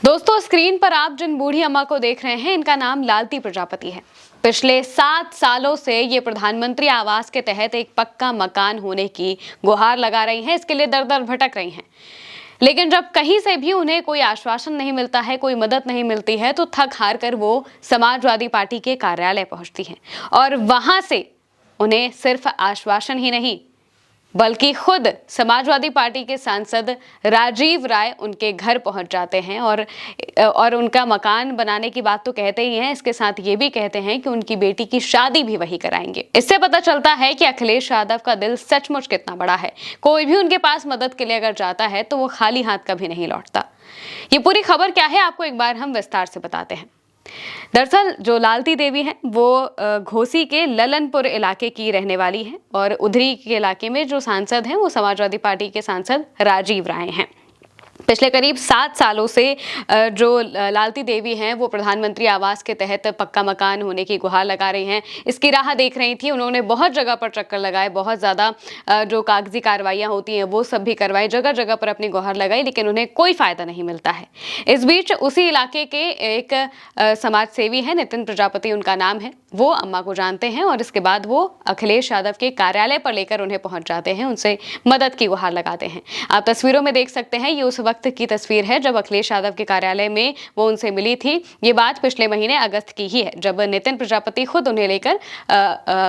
दोस्तों, स्क्रीन पर आप जिन बूढ़ी अम्मा को देख रहे हैं, इनका नाम लालती प्रजापति है। पिछले 7 सालों से ये प्रधानमंत्री आवास के तहत एक पक्का मकान होने की गुहार लगा रही हैं। इसके लिए दर-दर भटक रही हैं, लेकिन जब कहीं से भी उन्हें कोई आश्वासन नहीं मिलता है, कोई मदद नहीं मिलती है, तो थक हार कर वो समाजवादी पार्टी के कार्यालय पहुंचती हैं और वहां से उन्हें सिर्फ आश्वासन ही नहीं बल्कि खुद समाजवादी पार्टी के सांसद राजीव राय उनके घर पहुंच जाते हैं और उनका मकान बनाने की बात तो कहते ही हैं, इसके साथ ये भी कहते हैं कि उनकी बेटी की शादी भी वही कराएंगे। इससे पता चलता है कि अखिलेश यादव का दिल सचमुच कितना बड़ा है। कोई भी उनके पास मदद के लिए अगर जाता है तो वो खाली हाथ कभी नहीं लौटता। ये पूरी खबर क्या है, आपको एक बार हम विस्तार से बताते हैं। दरअसल जो लालती देवी हैं वो घोसी के ललनपुर इलाके की रहने वाली हैं और उधरी के इलाके में जो सांसद हैं वो समाजवादी पार्टी के सांसद राजीव राय हैं। पिछले करीब 7 सालों से जो लालती देवी हैं वो प्रधानमंत्री आवास के तहत पक्का मकान होने की गुहार लगा रही हैं। इसकी राह देख रही थी। उन्होंने बहुत जगह पर चक्कर लगाए, बहुत ज़्यादा जो कागजी कार्रवाइयाँ होती हैं वो सब भी करवाई, जगह जगह पर अपनी गुहार लगाई, लेकिन उन्हें कोई फ़ायदा नहीं मिलता है। इस बीच उसी इलाके के एक समाज सेवी हैं, नितिन प्रजापति उनका नाम है, वो अम्मा को जानते हैं और इसके बाद वो अखिलेश यादव के कार्यालय पर लेकर उन्हें पहुंच जाते हैं, उनसे मदद की गुहार लगाते हैं। आप तस्वीरों में देख सकते हैं, ये उस वक्त की तस्वीर है जब अखिलेश यादव के कार्यालय में वो उनसे मिली थी। ये बात पिछले महीने अगस्त की ही है, जब नितिन प्रजापति खुद उन्हें लेकर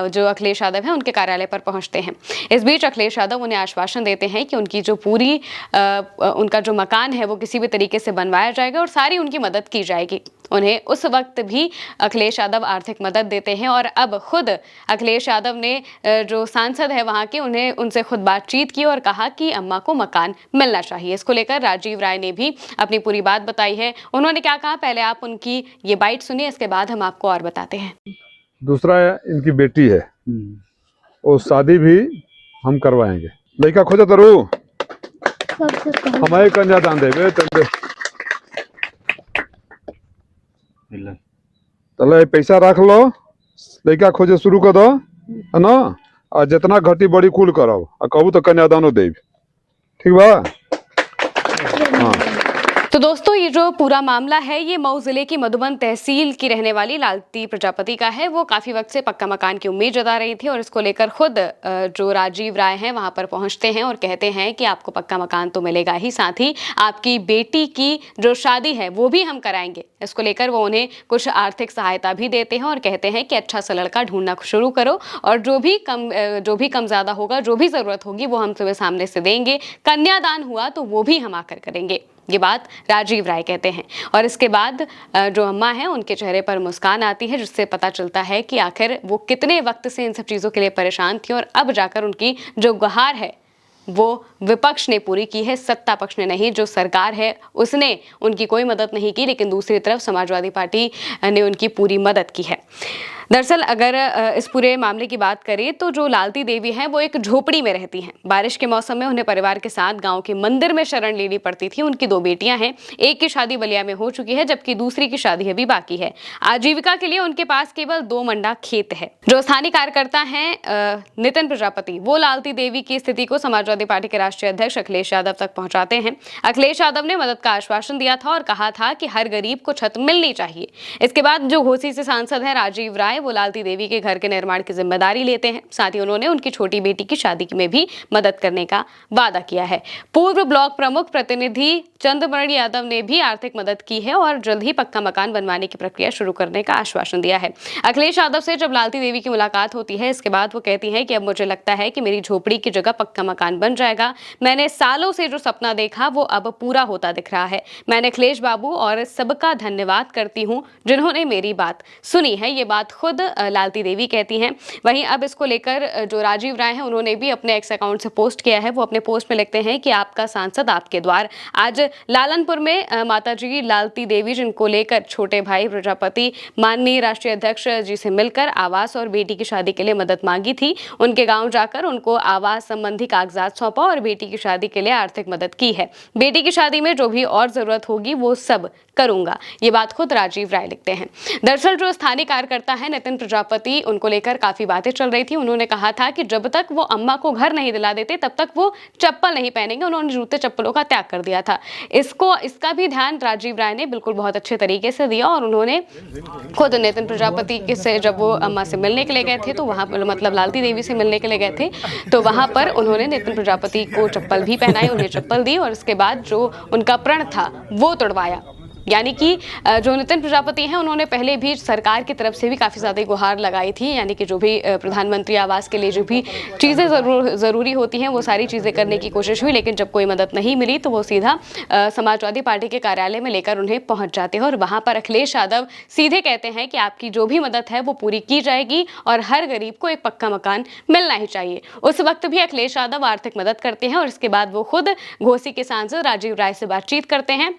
जो अखिलेश यादव है उनके कार्यालय पर पहुंचते हैं। इस बीच अखिलेश यादव उन्हें आश्वासन देते हैं कि उनकी जो पूरी उनका जो मकान है वो किसी भी तरीके से बनवाया जाएगा और सारी उनकी मदद की जाएगी। उन्हें उस वक्त भी अखिलेश यादव आर्थिक मदद देते हैं और अब खुद अखिलेश यादव ने जो सांसद है वहां के उनसे खुद बातचीत की और कहा कि अम्मा को मकान मिलना चाहिए। इसको लेकर राजीव राय ने भी अपनी पूरी बात बताई है। उन्होंने क्या कहा, पहले आप उनकी ये बाइट सुनिए, इसके बाद हम आपको और बताते हैं। दूसरा इनकी बेटी है और शादी भी हम करवाएंगे। लड़का खोजा तरू हमारे कन्यादान देवे तले पैसा रख लो, लड़का खोजे शुरू कर दो है ना, और जितना घटी बड़ी कुल करो और कहू तो कन्यादानो देव, ठीक बा। हाँ। तो दोस्तों, ये जो पूरा मामला है ये मऊ जिले की मधुबन तहसील की रहने वाली लालती प्रजापति का है। वो काफी वक्त से पक्का मकान की उम्मीद जता रही थी और इसको लेकर खुद जो राजीव राय हैं वहां पर पहुंचते हैं और कहते हैं कि आपको पक्का मकान तो मिलेगा ही, साथ ही आपकी बेटी की जो शादी है वो भी हम कराएंगे। इसको लेकर वो उन्हें कुछ आर्थिक सहायता भी देते हैं और कहते हैं कि अच्छा सा लड़का ढूंढना शुरू करो और जो भी कम ज्यादा होगा, जो भी जरूरत होगी वो हम तुम्हें सामने से देंगे। कन्यादान हुआ तो वो भी हम आकर करेंगे। ये बात राजीव राय कहते हैं और इसके बाद जो अम्मा हैं उनके चेहरे पर मुस्कान आती है, जिससे पता चलता है कि आखिर वो कितने वक्त से इन सब चीज़ों के लिए परेशान थी और अब जाकर उनकी जो गुहार है वो विपक्ष ने पूरी की है, सत्ता पक्ष ने नहीं। जो सरकार है उसने उनकी कोई मदद नहीं की, लेकिन दूसरी तरफ समाजवादी पार्टी ने उनकी पूरी मदद की है। दरअसल अगर इस पूरे मामले की बात करें तो जो लालती देवी हैं वो एक झोपड़ी में रहती हैं। बारिश के मौसम में उन्हें परिवार के साथ गांव के मंदिर में शरण लेनी पड़ती थी। उनकी 2 बेटियां हैं, एक की शादी बलिया में हो चुकी है जबकि दूसरी की शादी अभी बाकी है। आजीविका के लिए उनके पास केवल 2 मंडा खेत है। जो स्थानीय कार्यकर्ता हैं नितिन प्रजापति, वो लालती देवी की स्थिति को समाजवादी पार्टी के राष्ट्रीय अध्यक्ष अखिलेश यादव तक पहुंचाते हैं। अखिलेश यादव ने मदद का आश्वासन दिया था और कहा था कि हर गरीब को छत मिलनी चाहिए। इसके बाद जो घोसी से सांसद हैं राजीव राय, वो लालती देवी के घर के निर्माण की जिम्मेदारी लेते हैं। साथ ही उन्होंने उनकी छोटी बेटी की शादी में भी मदद करने का वादा किया है। पूर्व ब्लॉक प्रमुख प्रतिनिधि चंद्रमणि यादव ने भी आर्थिक मदद की है और जल्द ही पक्का मकान बनवाने की प्रक्रिया शुरू करने का आश्वासन दिया है। अखिलेश यादव से जब लालती देवी की मुलाकात होती है, इसके बाद वो कहती हैं कि अब मुझे लगता है कि मेरी झोपड़ी की जगह पक्का मकान बन जाएगा। मैंने सालों से जो सपना देखा वो अब पूरा होता दिख रहा है। मैंने अखिलेश बाबू और सबका धन्यवाद करती हूँ जिन्होंने मेरी बात सुनी है। ये बात खुद लालती देवी कहती हैं। वहीं अब इसको लेकर जो राजीव राय हैं उन्होंने भी अपने एक्स अकाउंट से पोस्ट किया है। वो अपने पोस्ट में लिखते हैं कि आपका सांसद आपके द्वार। आज लालनपुर में माताजी लालती देवी, जिनको लेकर छोटे भाई प्रजापति माननीय राष्ट्रीय अध्यक्ष जी से मिलकर आवास और बेटी की शादी के लिए मदद मांगी थी, उनके गांव जाकर उनको आवास संबंधी कागजात सौंपा और बेटी की शादी के लिए आर्थिक मदद की है। बेटी की शादी में जो भी और जरूरत होगी वो सब करूंगा। ये बात खुद राजीव राय लिखते हैं। दरअसल जो स्थानीय कार्यकर्ता है नितिन प्रजापति, उनको लेकर काफी बातें चल रही थी। उन्होंने कहा था कि जब तक वो अम्मा को घर नहीं दिला देते तब तक वो चप्पल नहीं पहनेंगे। उन्होंने जूते चप्पलों का त्याग कर दिया था। इसका भी ध्यान राजीव राय ने बिल्कुल बहुत अच्छे तरीके से दिया और उन्होंने खुद नितिन प्रजापति से जब वो अम्मा से मिलने के लिए गए थे तो वहां पर मतलब लालती देवी से मिलने के लिए गए थे तो वहां पर उन्होंने नितिन प्रजापति को चप्पल भी पहनाई, उन्हें चप्पल दी और उसके बाद जो उनका प्रण था वो तोड़वाया। यानी कि जो नितिन प्रजापति हैं उन्होंने पहले भी सरकार की तरफ से भी काफ़ी ज़्यादा गुहार लगाई थी, यानी कि जो भी प्रधानमंत्री आवास के लिए जो भी चीज़ें ज़रूरी होती हैं वो सारी चीज़ें करने की कोशिश हुई, लेकिन जब कोई मदद नहीं मिली तो वो सीधा समाजवादी पार्टी के कार्यालय में लेकर उन्हें पहुंच जाते हैं और वहां पर अखिलेश यादव सीधे कहते हैं कि आपकी जो भी मदद है वो पूरी की जाएगी और हर गरीब को एक पक्का मकान मिलना ही चाहिए। उस वक्त भी अखिलेश यादव आर्थिक मदद करते हैं और इसके बाद वो खुद घोसी के सांसद राजीव राय से बातचीत करते हैं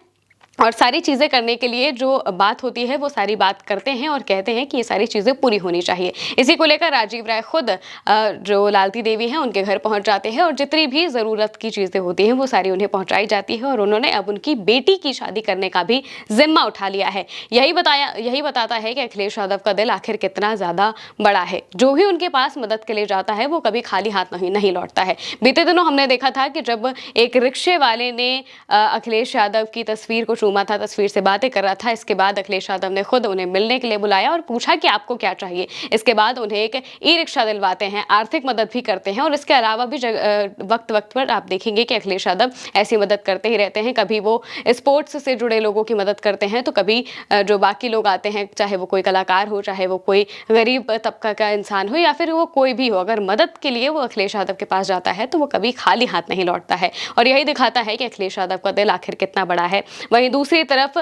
और सारी चीज़ें करने के लिए जो बात होती है वो सारी बात करते हैं और कहते हैं कि ये सारी चीज़ें पूरी होनी चाहिए। इसी को लेकर राजीव राय खुद जो लालती देवी हैं उनके घर पहुंच जाते हैं और जितनी भी ज़रूरत की चीज़ें होती हैं वो सारी उन्हें पहुंचाई जाती है और उन्होंने अब उनकी बेटी की शादी करने का भी जिम्मा उठा लिया है। यही बताता है कि अखिलेश यादव का दिल आखिर कितना ज़्यादा बड़ा है। जो भी उनके पास मदद के लिए जाता है वो कभी खाली हाथ नहीं लौटता है। बीते दिनों हमने देखा था कि जब एक रिक्शे वाले ने अखिलेश यादव की तस्वीर को चूमा था, तस्वीर से बातें कर रहा था, इसके बाद अखिलेश यादव ने खुद उन्हें मिलने के लिए बुलाया और पूछा कि आपको क्या चाहिए। इसके बाद उन्हें एक ई रिक्शा दिलवाते हैं, आर्थिक मदद भी करते हैं और इसके अलावा भी वक्त वक्त पर आप देखेंगे कि अखिलेश यादव ऐसी मदद करते ही रहते हैं। कभी वो स्पोर्ट्स से जुड़े लोगों की मदद करते हैं तो कभी जो बाकी लोग आते हैं, चाहे वो कोई कलाकार हो, चाहे वो कोई गरीब तबका का इंसान हो या फिर वो कोई भी हो, अगर मदद के लिए वो अखिलेश यादव के पास जाता है तो वो कभी खाली हाथ नहीं लौटता है और यही दिखाता है कि अखिलेश यादव का दिल आखिर कितना बड़ा है। वहीं दूसरी तरफ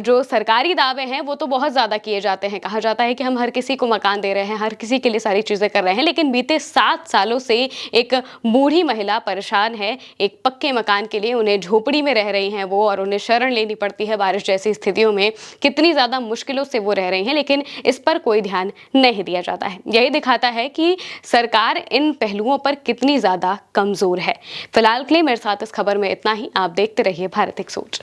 जो सरकारी दावे हैं वो तो बहुत ज़्यादा किए जाते हैं। कहा जाता है कि हम हर किसी को मकान दे रहे हैं, हर किसी के लिए सारी चीज़ें कर रहे हैं, लेकिन बीते 7 सालों से एक बूढ़ी महिला परेशान है एक पक्के मकान के लिए। उन्हें झोपड़ी में रह रही हैं वो और उन्हें शरण लेनी पड़ती है बारिश जैसी स्थितियों में। कितनी ज़्यादा मुश्किलों से वो रह रही हैं, लेकिन इस पर कोई ध्यान नहीं दिया जाता है। यही दिखाता है कि सरकार इन पहलुओं पर कितनी ज़्यादा कमज़ोर है। फिलहाल के लिए मेरे साथ इस खबर में इतना ही। आप देखते रहिए भारत एक सोच।